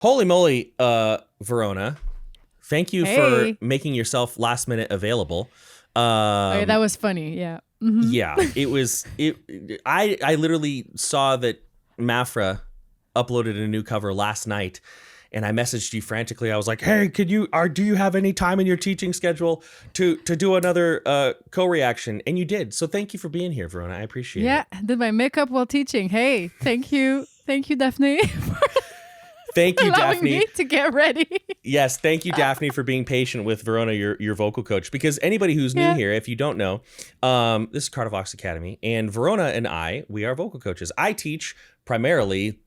Holy moly, Verona. Thank you for Hey. making yourself last minute available. Okay, that was funny. Yeah. Mhm. Yeah, I literally saw that Maphra uploaded a new cover last night, and I messaged you frantically. I was like, "Hey, do you have any time in your teaching schedule to do another co-reaction?" And you did. So thank you for being here, Verona. I appreciate Yeah, it. did my makeup while teaching. Hey, thank you. Thank you, Daphne, for Thank you, allowing Daphne. me to get ready. Yes, thank you, Daphne, for being patient with Verona, your vocal coach. Because anybody who's new Yeah. here, if you don't know, this is Carter Vox Academy, and Verona and we are vocal coaches. I teach primarily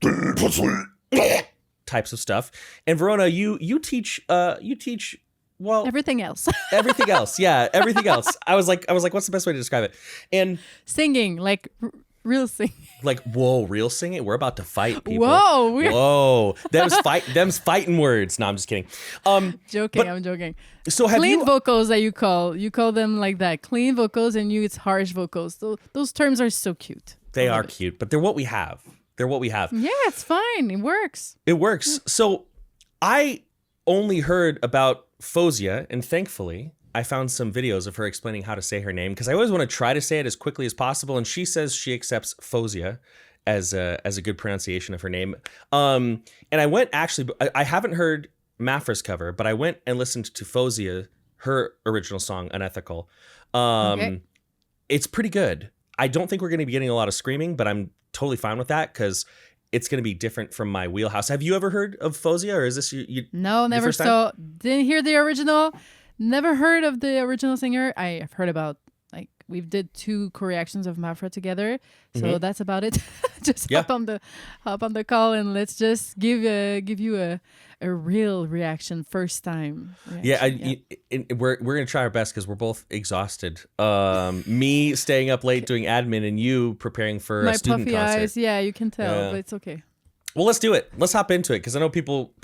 types of stuff, and Verona, you teach well Everything else. everything else. Yeah, everything else. I was like, what's the best way to describe it? And Singing, like real singing. like, whoa, real singing. We're about to fight, people. Whoa, Whoa, them's fighting words. No, I'm just kidding. Joking, I'm joking. So have Clean you? vocals that you call them like that. Clean vocals, and it's harsh vocals. Those terms are so cute. They I love are it. cute, but they're what we have. They're what we have. Yeah, it's fine. It works. It works. So I only heard about Fozia, and thankfully I found some videos of her explaining how to say her name, because I always want to try to say it as quickly as possible, and she says she accepts Fozia as a good pronunciation of her name. And I went, actually, I haven't heard Maphra's cover, but I went and listened to Fozia, her original song, Unethical. Okay. It's pretty good. I don't think we're going to be getting a lot of screaming, but I'm totally fine with that because it's going to be different from my wheelhouse. Have you ever heard of Fozia, or is this you No, never first time? saw. Didn't hear the original. Never heard of the original singer. I've heard about, like, we did 2 co-reactions of Maphra together, so that's about it. Just Yeah. hop on the call, and let's just give you a real reaction, first time. Reaction. We're gonna try our best because we're both exhausted. Me staying up late doing admin, and you preparing for My a student puffy concert. eyes. Yeah, you can tell, Yeah. but it's okay. Well, let's do it. Let's hop into it because I know people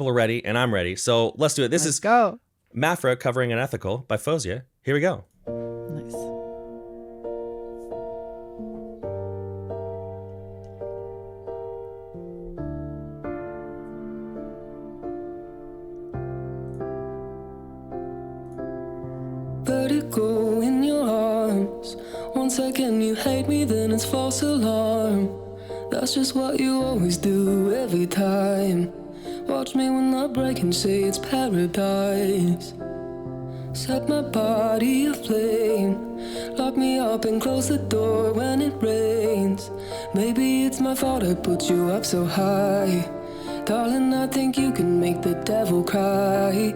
are ready, and I'm ready. So let's do it. This Let's is go. Maphra covering Unethical by Fozia. Here we go. Nice. Vertigo in your arms. 1 second you hate me, then it's false alarm. That's just what you always do every time. Watch me when I break and say it's paradise. Set my body aflame. Lock me up and close the door when it rains. Maybe it's my fault I put you up so high. Darling, I think you can make the devil cry.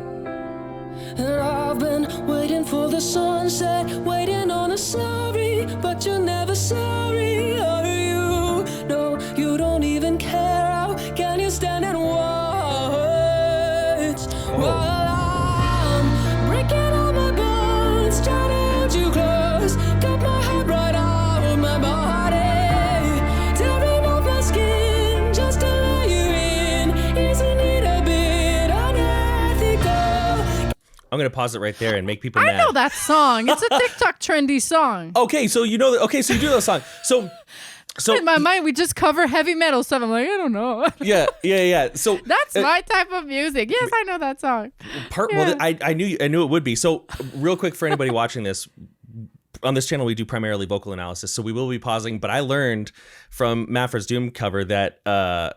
And I've been waiting for the sunset, waiting on a sorry, but you're never sorry, are you? No, you don't even care. How can you stand and watch while I'm breaking all my bones, trying to hold you close, cut my heart right out of my body, tearing off my skin just to let you in. Isn't it a bit unethical? I'm gonna pause it right there and make people I mad. know that song. It's a TikTok trendy song. Okay, so you know. Okay, so you do that song. So In my mind, we just cover heavy metal stuff. I'm like, I don't know. yeah. So That's my type of music. Yes, I know that song. Well, I knew it would be. So real quick for anybody watching this, on this channel we do primarily vocal analysis, so we will be pausing. But I learned from Maphra's Doom cover that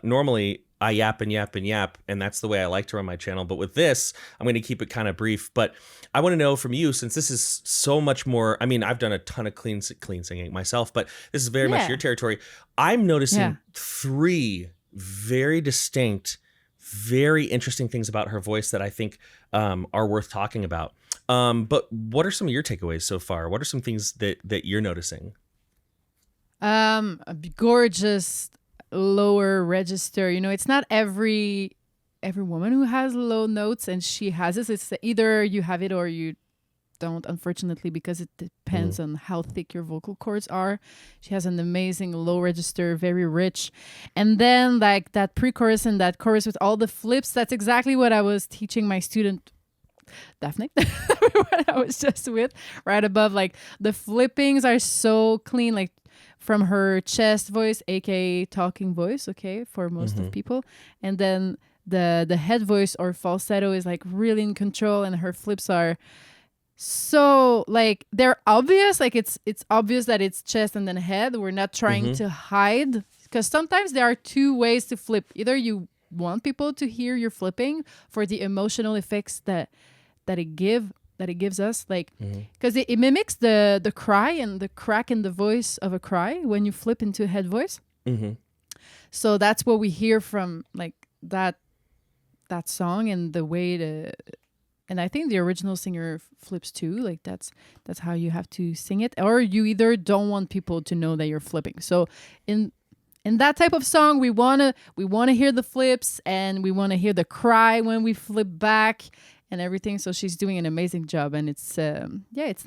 normally I yap and yap and yap, and that's the way I like to run my channel. But with this, I'm going to keep it kind of brief. But I want to know from you, since this is so much more. I mean, I've done a ton of clean singing myself, but this is very much your territory. I'm noticing 3 very distinct, very interesting things about her voice that I think are worth talking about. But what are some of your takeaways so far? What are some things that you're noticing? A gorgeous lower register. You know, it's not every woman who has low notes, and she has this. It's either you have it or you don't, unfortunately, because it depends on how thick your vocal cords are. She has an amazing low register, very rich. And then like that pre-chorus and that chorus with all the flips, that's exactly what I was teaching my student Daphne, what I was just with, right above. Like the flippings are so clean, like from her chest voice, aka talking voice, okay, for most of people, and then the head voice or falsetto is like really in control, and her flips are so like they're obvious. Like it's obvious that it's chest and then head. We're not trying to hide, because sometimes there are two ways to flip. Either you want people to hear you're flipping for the emotional effects that it gives us, like because it mimics the cry and the crack in the voice of a cry when you flip into a head voice. So that's what we hear from like that song, and the way to, and I think the original singer flips too. Like that's how you have to sing it, or you either don't want people to know that you're flipping. So in that type of song, we wanna hear the flips, and we want to hear the cry when we flip back and everything. So she's doing an amazing job, and it's it's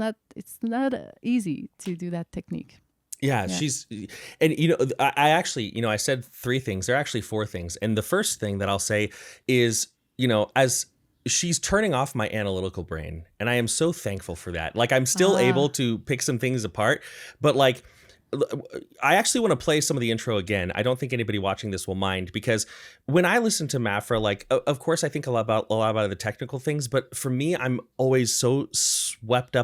not easy to do that technique. Yeah, she's, and I actually, I said three things. There are actually four things. And the first thing that I'll say is, as she's turning off my analytical brain, and I am so thankful for that. Like, I'm still able to pick some things apart, but like, I actually want to play some of the intro again. I don't think anybody watching this will mind, because when I listen to Maphra, like, of course, I think a lot about the technical things, but for me, I'm always so swept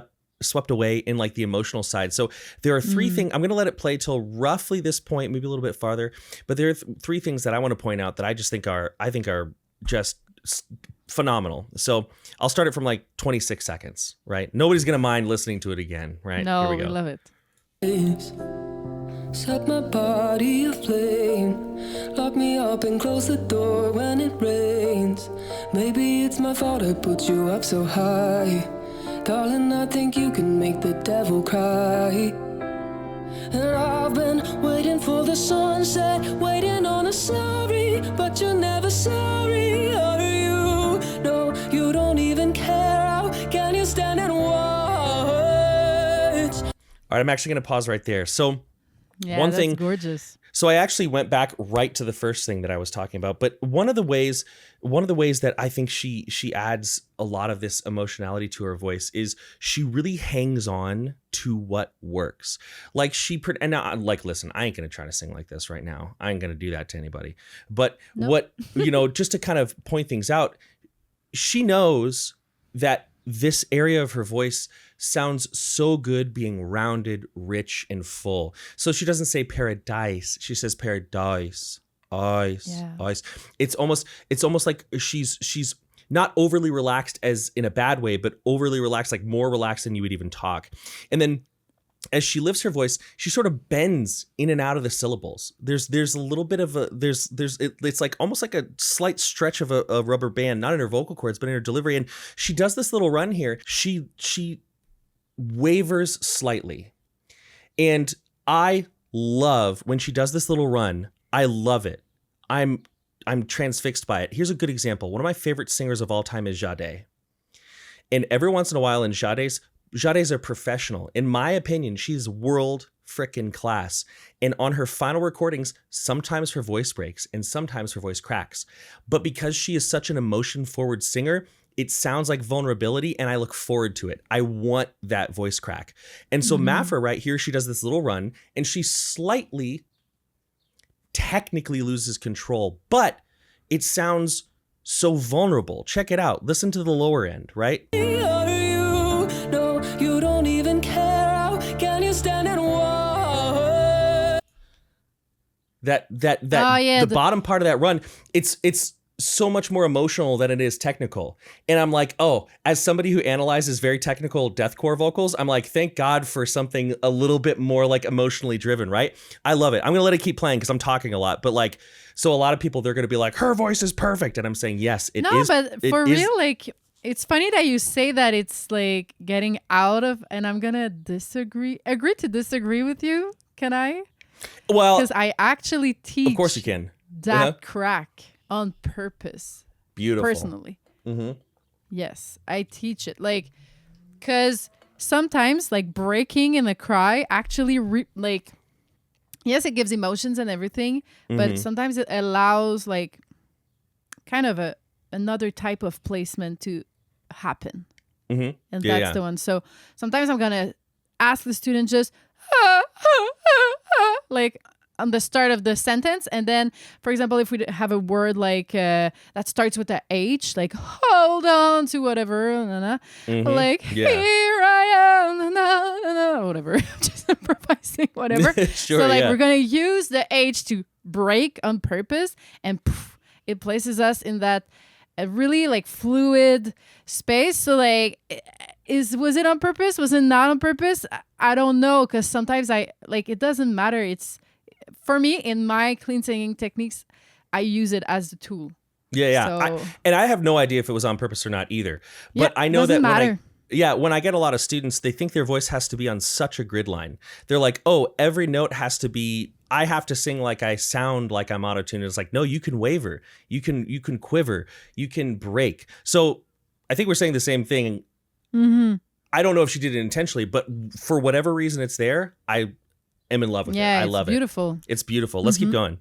away in like the emotional side. So there are three things. I'm going to let it play till roughly this point, maybe a little bit farther, but there are three things that I want to point out that I just think are just phenomenal. So I'll start it from like 26 seconds, right? Nobody's going to mind listening to it again, right? No, Here we go. love it. Set my body aflame. Lock me up and close the door when it rains. Maybe it's my fault I put you up so high. Darling, I think you can make the devil cry. And I've been waiting for the sunset, waiting on a sorry, but you're never sorry, are you? No, you don't even care. How can you stand and watch? All right, I'm actually going to pause right there. So Yeah, one that's thing, gorgeous. So I actually went back right to the first thing that I was talking about. But one of the ways that I think she adds a lot of this emotionality to her voice is she really hangs on to what works. Like and now, like, listen, I ain't gonna try to sing like this right now. I ain't gonna do that to anybody. But what just to kind of point things out, she knows that this area of her voice sounds so good being rounded, rich, and full. So she doesn't say paradise. She says paradise. Ice. It's almost like she's not overly relaxed as in a bad way, but overly relaxed, like more relaxed than you would even talk. And then as she lifts her voice, she sort of bends in and out of the syllables. There's a little bit of it's like almost like a slight stretch of a rubber band, not in her vocal cords, but in her delivery. And she does this little run here. She wavers slightly. And I love when she does this little run. I love it. I'm transfixed by it. Here's a good example. One of my favorite singers of all time is Sade. And every once in a while in Sade's a professional. In my opinion, she's world frickin' class. And on her final recordings, sometimes her voice breaks and sometimes her voice cracks. But because she is such an emotion-forward singer, it sounds like vulnerability, and I look forward to it. I want that voice crack. And so Maphra right here, she does this little run, and she slightly, technically loses control, but it sounds so vulnerable. Check it out. Listen to the lower end, right? You don't even care. How can you stand and watch? The bottom part of that run, it's so much more emotional than it is technical. And I'm like, oh, as somebody who analyzes very technical deathcore vocals, I'm like, thank God for something a little bit more like emotionally driven, right? I love it. I'm gonna let it keep playing because I'm talking a lot, but like, so a lot of people, they're gonna be like, her voice is perfect, and I'm saying, yes, it is. No, but for real, like, it's funny that you say that it's like getting out of, and I'm gonna agree to disagree with you. Can I? Well, because I actually teach. Of course you can. That crack on purpose. Beautiful. Personally. Yes, I teach it. Like, because sometimes like breaking in the cry actually yes, it gives emotions and everything, but sometimes it allows like kind of another type of placement to happen. And that's the one. So sometimes I'm gonna ask the student just like on the start of the sentence, and then, for example, if we have a word like that starts with a H, like hold on to whatever, like here I am, whatever, just improvising, whatever. Sure, so like yeah. we're gonna use the H to break on purpose, and it places us in that a really like fluid space. So like, was it on purpose? Was it not on purpose? I don't know, because sometimes it doesn't matter. It's for me in my clean singing techniques, I use it as the tool. Yeah. So, I have no idea if it was on purpose or not either. But I know that matter. when I get a lot of students, they think their voice has to be on such a grid line. They're like, oh, every note has to be, I have to sing like I sound like I'm auto-tuned. It's like, no, you can waver, you can quiver, you can break. So I think we're saying the same thing. Mm-hmm. I don't know if she did it intentionally, but for whatever reason it's there, I am in love with it. I love beautiful. it. It's beautiful. Let's keep going.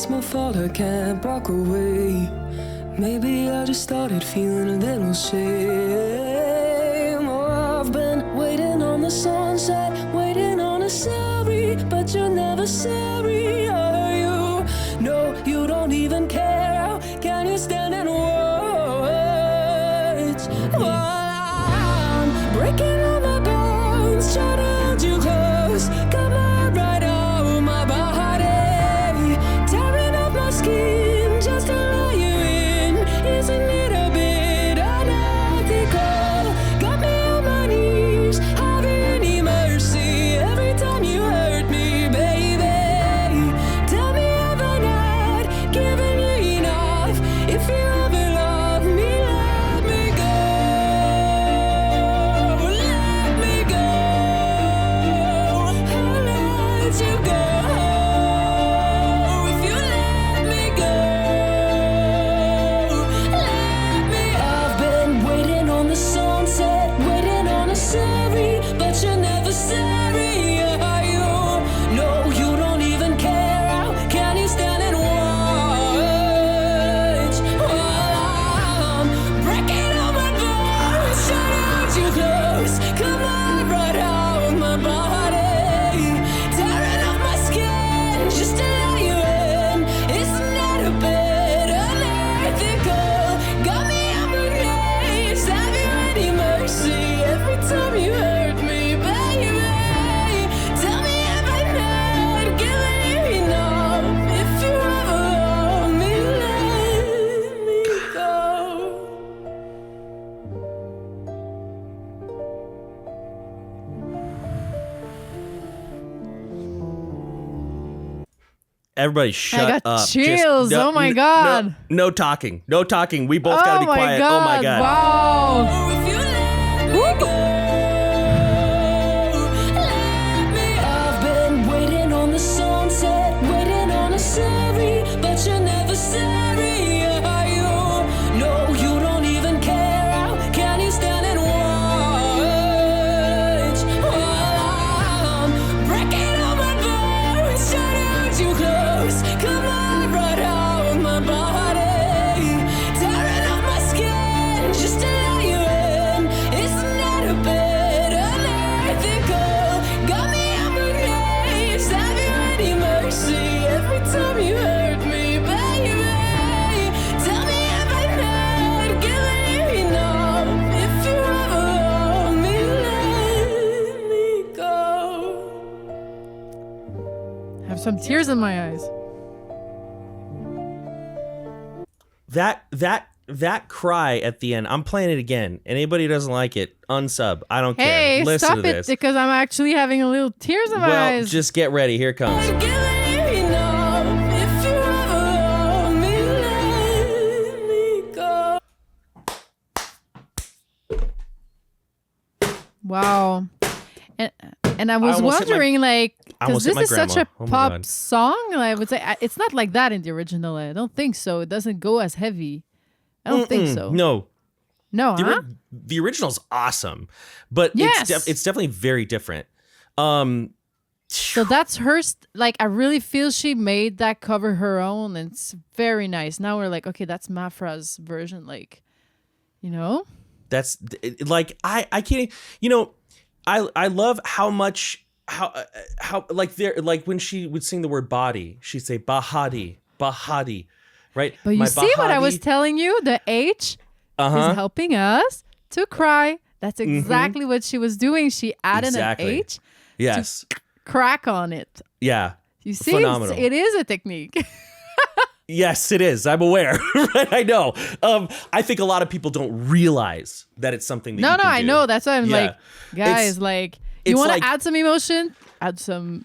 My fault I can't walk away. Maybe I just started feeling a little shame. Oh, I've been waiting on the sunset, waiting on a sorry, but you're never sorry, are you? No, you don't even care. How can you stand and watch while I'm breaking all my bones, trying to hold you close? Come on, right out my body. Skin just to let you in, isn't it a bit unethical? Got me on my knees, have you any mercy every time you hurt me, baby? Tell me, have I not given you enough? If you ever love me, let me go. Let me go. I'll let you go. Everybody shut I got up. chills. Oh my God. No talking. No talking. We both got to be quiet. God. Oh my God. Wow. I've been waiting on the sunset, waiting on a sorry, but you're never sorry, are you? No, you don't even care. How can you stand and watch while I'm breaking all my bones, trying to hold you close? Come on, right out my body, tearing off my skin just to let you in. It's not a bit unethical. Got me on my knees. Have you any mercy every time you hurt me, baby? Tell me, have I not given you enough? If you ever love me, let me go. I have some tears in my eyes. That cry at the end, I'm playing it again. And anybody who doesn't like it, unsub. I don't care. Hey, Listen stop to it, this. because I'm actually having a little tears in my Well, eyes. just get ready. Here it comes. I've given you enough. If you ever love me, let me Wow. And and I was almost hit my- wondering, like, I because almost hit this my is such a grandma. Oh my pop God. song, I would say it's not like that in the original. I don't think so. It doesn't go as heavy. I don't think so. No, No, huh? the original's awesome, but Yes. it's definitely very different. Um, So that's her. Like, I really feel she made that cover her own, and it's very nice. Now we're like, okay, that's Maphra's version. Like, you know? that's like I can't. You know, I love how much how like there like when she would sing the word body, she'd say bahadi, bahadi, right? But you see what I was bahadi- telling you? The H is helping us to cry. That's exactly what she was doing. She added Exactly. an H, Yes. crack on it. Yeah. You see, Phenomenal. it is a technique. Yes, it is. I'm aware. Right? I know. I think a lot of people don't realize that it's something that No, you no, can I do. know. That's why I'm Yeah. like, guys, It's- like, you it's want like- to add some emotion? Add some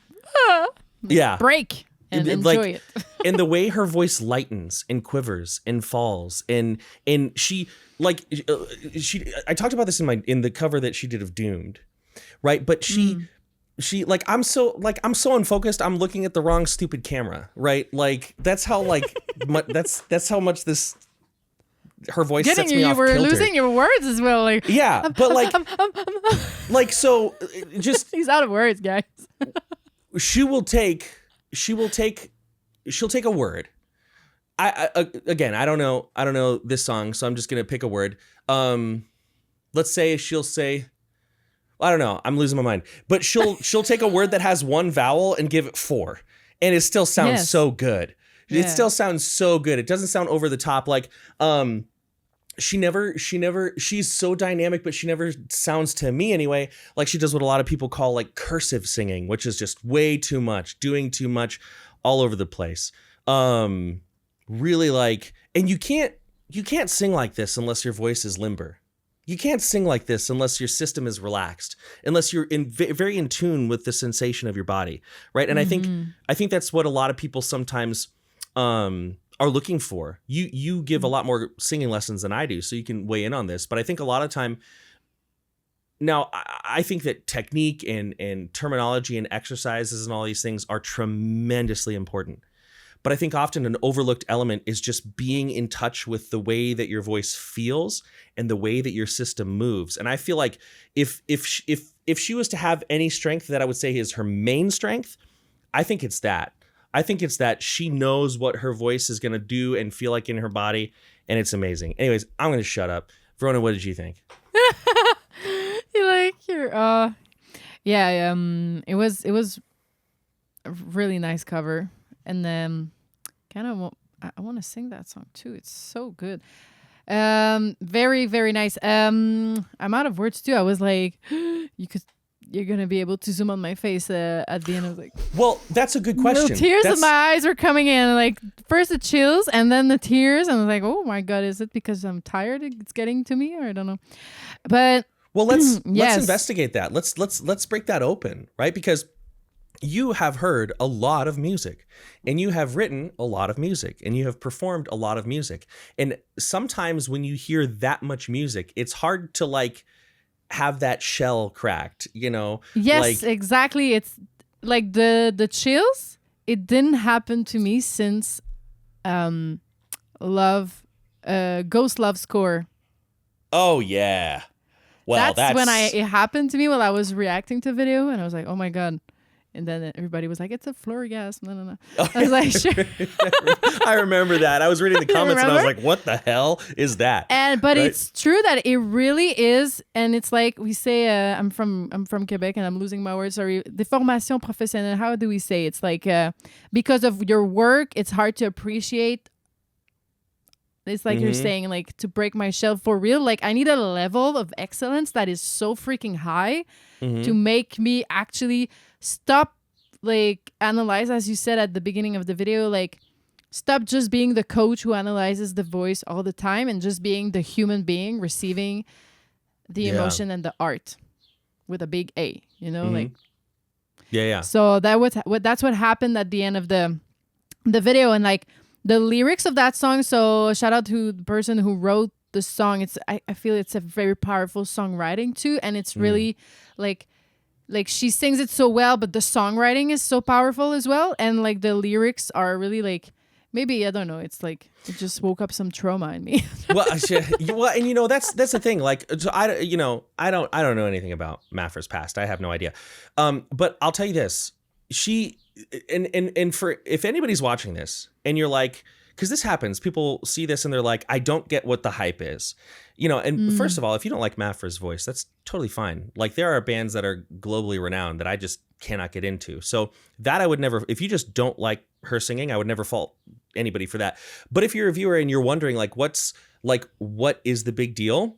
Yeah. break and Like- enjoy it. And the way her voice lightens and quivers and falls and she like she I talked about this in the cover that she did of Doomed, right? But she like I'm so unfocused. I'm looking at the wrong stupid camera, right? Like that's how like that's how much this her voice Getting sets you, me you off were kilter. losing your words as well. Like, Yeah, but like so just he's out of words, guys. she'll take a word. Again, I don't know this song, so I'm just gonna pick a word. Let's say she'll say, I don't know, I'm losing my mind, but she'll take a word that has one vowel and give it 4, and it still sounds Yes. so good. It Yeah. still sounds so good. It doesn't sound over the top. Like she's so dynamic, but she never sounds, to me anyway, like she does what a lot of people call like cursive singing, which is just way too much, doing too much all over the place. Really like, and you can't sing like this unless your voice is limber. You can't sing like this unless your system is relaxed, unless you're very in tune with the sensation of your body, right? And I think that's what a lot of people sometimes are looking for. You give a lot more singing lessons than I do, so you can weigh in on this. But I think a lot of time now, I think that technique and terminology and exercises and all these things are tremendously important. But I think often an overlooked element is just being in touch with the way that your voice feels and the way that your system moves. And I feel like if she was to have any strength that I would say is her main strength, I think it's that. I think it's that she knows what her voice is going to do and feel like in her body, and it's amazing. Anyways, I'm going to shut up. Verona, what did you think? It was a really nice cover, and then kind of I want to sing that song too. It's so good. Very, very nice. I'm out of words too. I was like, you're gonna be able to zoom on my face at the end. I was like, well, that's a good question. little tears in my eyes were coming in. Like, first the chills and then the tears. And I was like, oh my God, is it because I'm tired? It's getting to me, or I don't know. But well, let's yes. investigate that. Let's break that open, right? Because you have heard a lot of music, and you have written a lot of music, and you have performed a lot of music. And sometimes when you hear that much music, it's hard to like have that shell cracked, you know? Yes, like, exactly. It's like the chills. It didn't happen to me since Ghost Love Score. oh yeah. Well, that's when it happened to me while I was reacting to video, and I was like, oh my God. And then everybody was like, it's a florgasm. No. I was like, sure. I remember that. I was reading the comments and I was remember? like, what the hell is that? But Right? it's true that it really is. And it's like we say, I'm from Quebec, and I'm losing my words. Sorry. Déformation professionnelle. How do we say? It's like because of your work, it's hard to appreciate. It's like you're saying, like, to break my shell for real. Like, I need a level of excellence that is so freaking high to make me actually stop, like, analyze, as you said at the beginning of the video, like, stop just being the coach who analyzes the voice all the time and just being the human being receiving the emotion and the art with a big A, you know, like. Yeah. So that's what happened at the end of the video, and like the lyrics of that song. So shout out to the person who wrote the song, I feel it's a very powerful songwriting too, and it's really like she sings it so well, but the songwriting is so powerful as well, and like the lyrics are really like, maybe I don't know, it's like it just woke up some trauma in me. Well, and you know that's the thing. Like, so I don't know anything about Maphra's past. I have no idea. But I'll tell you this: she and for if anybody's watching this and you're like, because this happens, people see this and they're like, I don't get what the hype is, you know. And first of all, if you don't like Maphra's voice, that's totally fine. Like there are bands that are globally renowned that I just cannot get into. So that I would never. If you just don't like her singing, I would never fault anybody for that. But if you're a viewer and you're wondering like what is the big deal,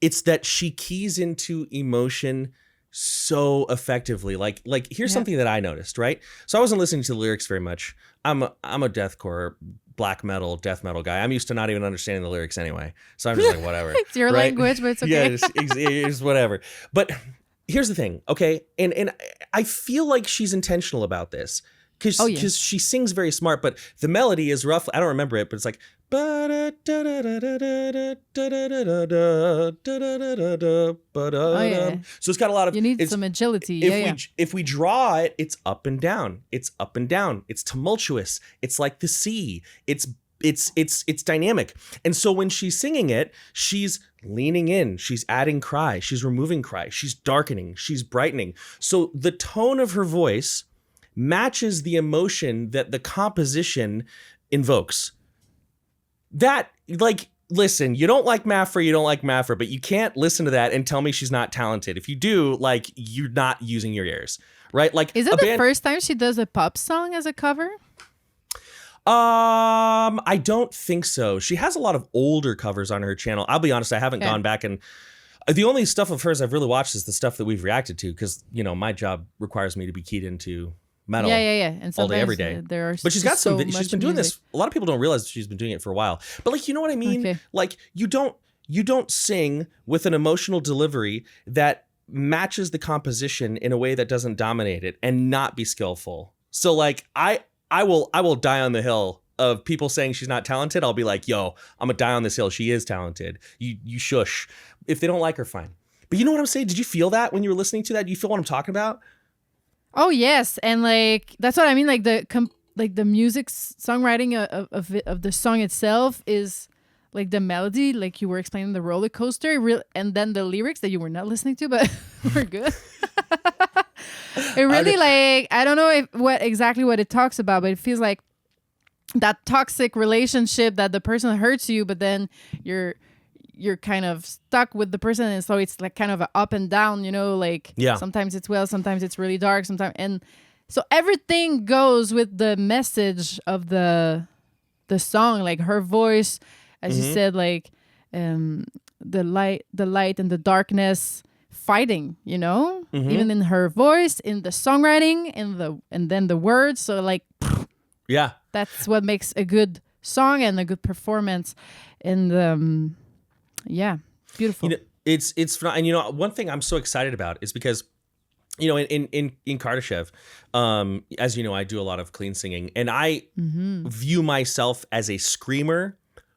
it's that she keys into emotion so effectively. Like here's something that I noticed, right? So I wasn't listening to the lyrics very much. I'm a deathcore, black metal, death metal guy. I'm used to not even understanding the lyrics anyway, so I'm just like, whatever. It's your language, but it's okay. Yeah, it's whatever. But here's the thing, okay? And I feel like she's intentional about this. Because she sings very smart, but the melody is rough. I don't remember it, but it's like. So it's got a lot of. You need some agility. If we draw it, it's up and down. It's up and down. It's tumultuous. It's like the sea. It's dynamic. And so when she's singing it, she's leaning in. She's adding cry. She's removing cry. She's darkening. She's brightening. So the tone of her voice matches the emotion that the composition invokes. That, like, listen, you don't like Maphra, but you can't listen to that and tell me she's not talented. If you do, like, you're not using your ears, right? Like, is it the first time she does a pop song as a cover? I don't think so. She has a lot of older covers on her channel. I'll be honest, I haven't gone back and the only stuff of hers I've really watched is the stuff that we've reacted to, because, you know, my job requires me to be keyed into metal and all day every day. But she's got some she's been doing this. A lot of people don't realize she's been doing it for a while, but like, you know what I mean? Okay. Like you don't sing with an emotional delivery that matches the composition in a way that doesn't dominate it and not be skillful. So like I will die on the hill of people saying she's not talented. I'll be like, yo, I'm gonna die on this hill. She is talented. You shush. If they don't like her, fine. But you know what I'm saying? Did you feel that when you were listening to that? Do you feel what I'm talking about? Oh yes, and like that's what I mean. Like the music songwriting of the song itself is like the melody, like you were explaining the roller coaster, and then the lyrics that you were not listening to, but were good. It really like I don't know what it talks about, but it feels like that toxic relationship that the person hurts you, but then you're kind of stuck with the person, and so it's like kind of a up and down, you know, like sometimes it's well, sometimes it's really dark, sometimes, and so everything goes with the message of the song, like her voice, as you said, like the light and the darkness fighting, you know, even in her voice, in the songwriting, and then the words, so like that's what makes a good song and a good performance. And beautiful. You know, it's fun. And you know, one thing I'm so excited about is because, you know, in Kardashev, as you know, I do a lot of clean singing, and I view myself as a screamer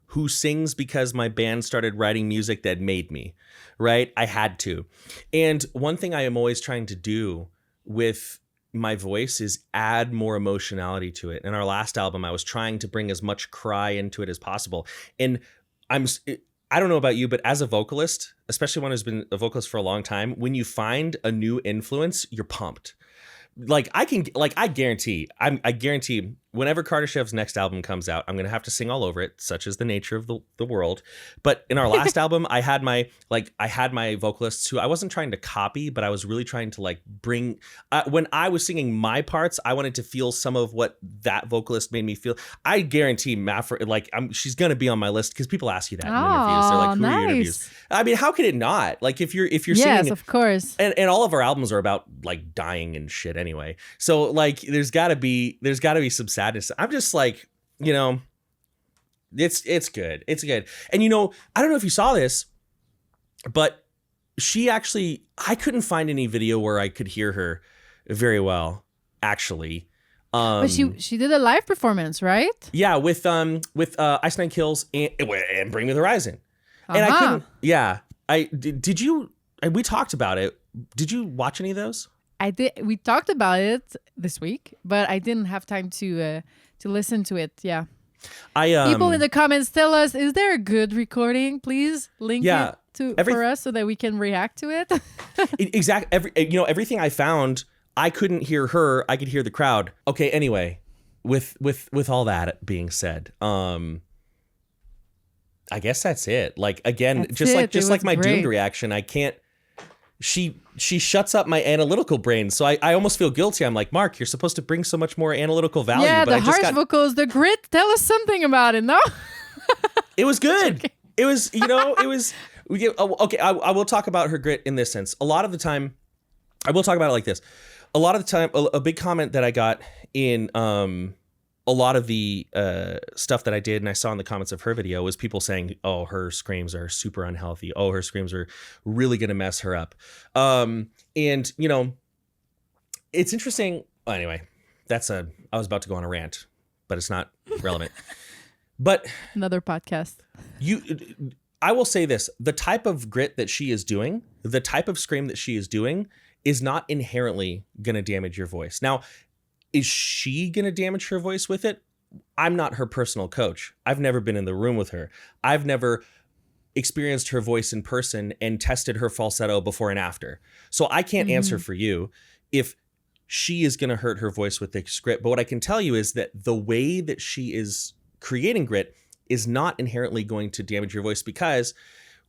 who sings because my band started writing music that made me, right? I had to. And one thing I am always trying to do with my voice is add more emotionality to it. In our last album, I was trying to bring as much cry into it as possible. And I don't know about you, but as a vocalist, especially one who's been a vocalist for a long time, when you find a new influence, you're pumped. Like I guarantee whenever Kardashev's next album comes out, I'm going to have to sing all over it, such is the nature of the world. But in our last album, I had my vocalists who I wasn't trying to copy, but I was really trying to like bring, when I was singing my parts, I wanted to feel some of what that vocalist made me feel. I guarantee Maphra, like she's going to be on my list because people ask you that in interviews. They're like, who are your interviews? I mean, how could it not? Like if you're singing, yes, of course. And all of our albums are about like dying and shit anyway. So like there's gotta be some sadness. I'm just like, you know, it's good. It's good. And you know, I don't know if you saw this, but I couldn't find any video where I could hear her very well, actually. But she did a live performance, right? Yeah, with Ice Nine Kills and Bring Me the Horizon. And I couldn't. Yeah, did you? And we talked about it. Did you watch any of those? I did. We talked about it this week, but I didn't have time to listen to it. Yeah. People in the comments tell us, is there a good recording? Please link it for us so that we can react to it. Exactly. Everything I found, I couldn't hear her. I could hear the crowd. Okay. Anyway, with all that being said, I guess that's it. Like, again, just like my doomed reaction, I can't. She shuts up my analytical brain, so I almost feel guilty. I'm like, Mark, you're supposed to bring so much more analytical value. Yeah, but the harsh vocals, the grit. Tell us something about it. No, it was good. Okay. It was, it was. Okay, I will talk about her grit in this sense. A lot of the time, I will talk about it like this. A lot of the time, a big comment that I got in a lot of the stuff that I did and I saw in the comments of her video was people saying, oh, her screams are super unhealthy. Oh, her screams are really going to mess her up. And, it's interesting. Well, anyway, I was about to go on a rant, but it's not relevant. But another podcast. I will say this, the type of grit that she is doing, the type of scream that she is doing is not inherently going to damage your voice. Now, is she going to damage her voice with it? I'm not her personal coach. I've never been in the room with her. I've never experienced her voice in person and tested her falsetto before and after. So I can't answer for you if she is going to hurt her voice with the script. But what I can tell you is that the way that she is creating grit is not inherently going to damage your voice, because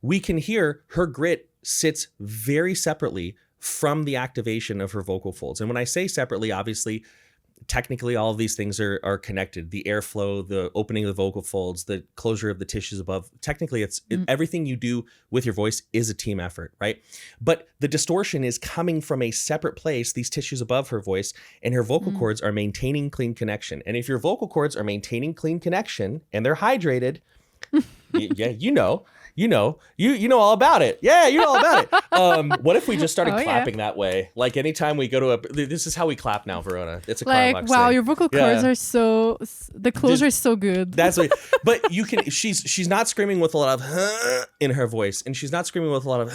we can hear her grit sits very separately from the activation of her vocal folds. And when I say separately, obviously, technically all of these things are connected. The airflow, the opening of the vocal folds, the closure of the tissues above. Technically, everything you do with your voice is a team effort, right? But the distortion is coming from a separate place, these tissues above her voice, and her vocal cords are maintaining clean connection. And if your vocal cords are maintaining clean connection and they're hydrated, you know all about it. Yeah, you know all about it. What if we just started clapping that way? Like anytime we go to this is how we clap now, Verona. It's a Carlux wow, thing. your vocal cords are the closure is so good. That's what, but you can, she's not screaming with a lot of in her voice, and she's not screaming with a lot of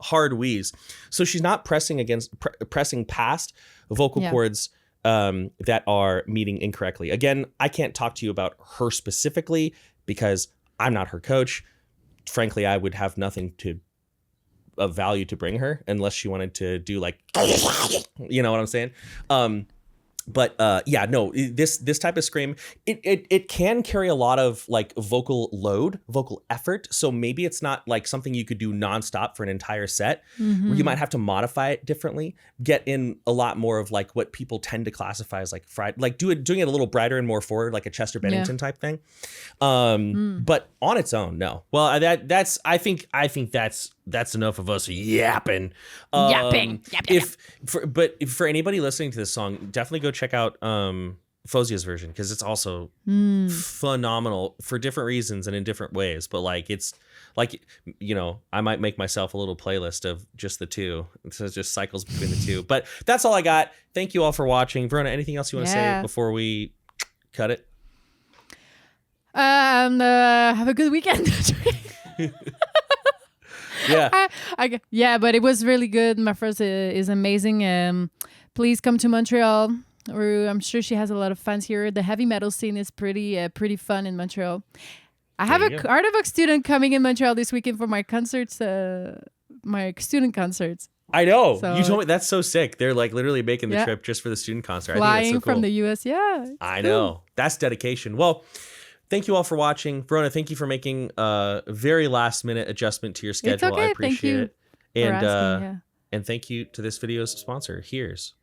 hard wheeze. So she's not pressing past vocal cords that are meeting incorrectly. Again, I can't talk to you about her specifically because I'm not her coach. Frankly, I would have nothing of value to bring her unless she wanted to do like, you know what I'm saying? This type of scream, it can carry a lot of like vocal effort. So maybe it's not like something you could do nonstop for an entire set. Where you might have to modify it differently, get in a lot more of like what people tend to classify as like fried, like doing it a little brighter and more forward, like a Chester Bennington type thing. But on its own, no. Well, I think that's enough of us yapping. But for anybody listening to this song, definitely go check out Fozia's version, because it's also phenomenal for different reasons and in different ways. But like it's like, I might make myself a little playlist of just the two. So it just cycles between the two. But that's all I got. Thank you all for watching. Verona, anything else you want to say before we cut it? Have a good weekend. But it was really good. Maphra is amazing. Please come to Montreal. I'm sure she has a lot of fans here. The heavy metal scene is pretty fun in Montreal. I have a Artivox student coming in Montreal this weekend for my concerts, my student concerts. I know. So, you told me that's so sick. They're like literally making the trip just for the student concert. Flying I think that's so cool. From the US. Yeah. I know. That's dedication. Well, thank you all for watching. Verona, thank you for making a very last minute adjustment to your schedule. It's okay. I appreciate it. And thank you to this video's sponsor, Here's.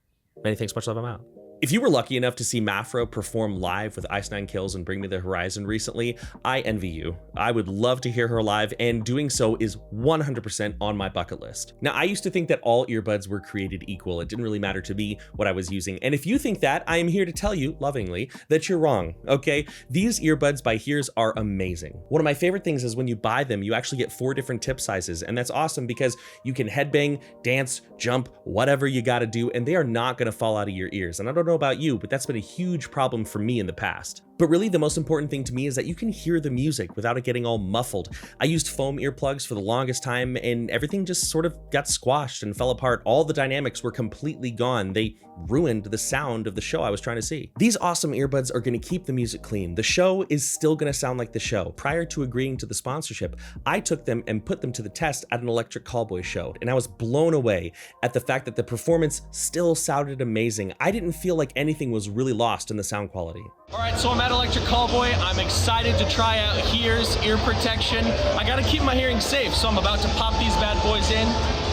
Many thanks, much love, I'm out. If you were lucky enough to see Maphra perform live with Ice Nine Kills and Bring Me the Horizon recently, I envy you. I would love to hear her live, and doing so is 100% on my bucket list. Now, I used to think that all earbuds were created equal. It didn't really matter to me what I was using. And if you think that, I am here to tell you, lovingly, that you're wrong, okay? These earbuds by Here's are amazing. One of my favorite things is when you buy them, you actually get 4 different tip sizes, and that's awesome because you can headbang, dance, jump, whatever you gotta do, and they are not gonna fall out of your ears. And I don't know about you, but that's been a huge problem for me in the past. But really the most important thing to me is that you can hear the music without it getting all muffled. I used foam earplugs for the longest time and everything just sort of got squashed and fell apart. All the dynamics were completely gone. They ruined the sound of the show I was trying to see. These awesome earbuds are going to keep the music clean. The show is still going to sound like the show. Prior to agreeing to the sponsorship, I took them and put them to the test at an Electric Callboy show, and I was blown away at the fact that the performance still sounded amazing. I didn't feel like anything was really lost in the sound quality. All right, so I'm at Electric Callboy. I'm excited to try out Here's ear protection. I gotta keep my hearing safe, so I'm about to pop these bad boys in,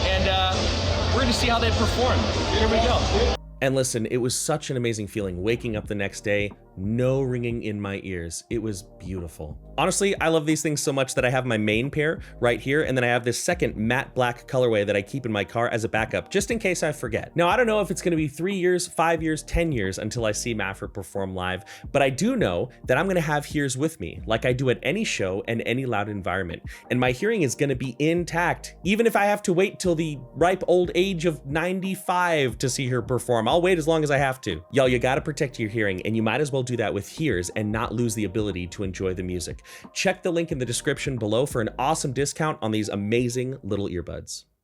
and we're gonna see how they perform. Here we go. And listen, it was such an amazing feeling waking up the next day, no ringing in my ears. It was beautiful. Honestly, I love these things so much that I have my main pair right here, and then I have this second matte black colorway that I keep in my car as a backup, just in case I forget. Now, I don't know if it's gonna be 3 years, 5 years, 10 years until I see Maphra perform live, but I do know that I'm gonna have Here's with me, like I do at any show and any loud environment. And my hearing is gonna be intact, even if I have to wait till the ripe old age of 95 to see her perform. I'll wait as long as I have to. Y'all, you gotta protect your hearing, and you might as well do that with Here's and not lose the ability to enjoy the music. Check the link in the description below for an awesome discount on these amazing little earbuds.